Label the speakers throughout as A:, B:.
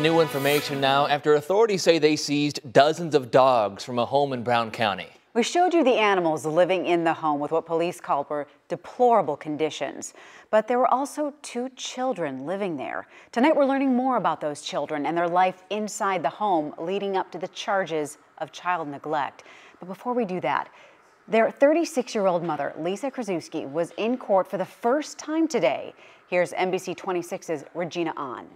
A: new information now after authorities say they seized dozens of dogs from a home in Brown County.
B: We showed you the animals living in the home with what police called were deplorable conditions. But there were also 2 children living there. Tonight we're learning more about those children and their life inside the home leading up to the charges of child neglect. But before we do that, their 36-year-old mother, Lisa Krasuski, was in court for the first time today. Here's NBC 26's Regina Ahn.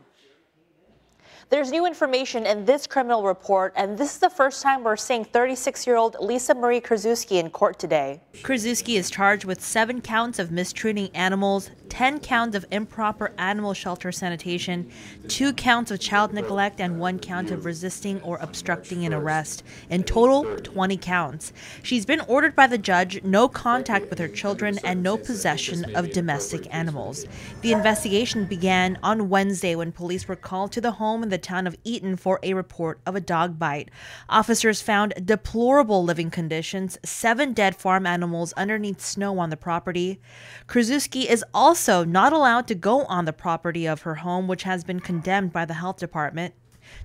C: There's new information in this criminal report, and this is the first time we're seeing 36-year-old Lisa Marie Krasuski in court today.
D: Krasuski is charged with 7 counts of mistreating animals, 10 counts of improper animal shelter sanitation, 2 counts of child neglect, and 1 count of resisting or obstructing an arrest. In total, 20 counts. She's been ordered by the judge no contact with her children and no possession of domestic animals. The investigation began on Wednesday when police were called to the home in the town of Eaton for a report of a dog bite. Officers found deplorable living conditions, 7 dead farm animals underneath snow on the property. Krasuski is also not allowed to go on the property of her home, which has been condemned by the health department.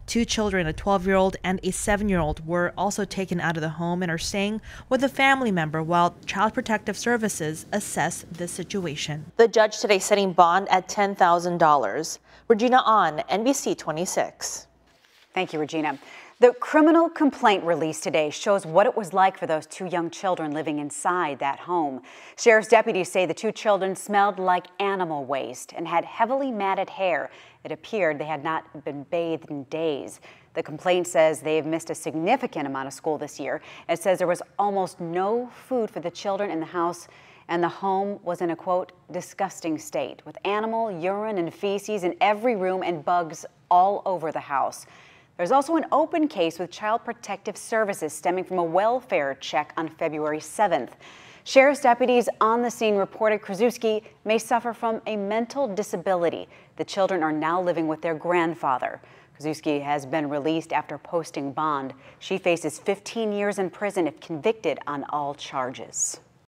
D: 2 children, a 12-year-old and a 7-year-old, were also taken out of the home and are staying with a family member while Child Protective Services assess the situation.
C: The judge today setting bond at $10,000. Regina Ahn, NBC 26.
B: Thank you, Regina. The criminal complaint released today shows what it was like for those 2 young children living inside that home. Sheriff's deputies say the 2 children smelled like animal waste and had heavily matted hair. It appeared they had not been bathed in days. The complaint says they've missed a significant amount of school this year. It says there was almost no food for the children in the house, and the home was in a, quote, disgusting state with animal urine and feces in every room and bugs all over the house. There's also an open case with Child Protective Services stemming from a welfare check on February 7th. Sheriff's deputies on the scene reported Krasuski may suffer from a mental disability. The children are now living with their grandfather. Krasuski has been released after posting bond. She faces 15 years in prison if convicted on all charges.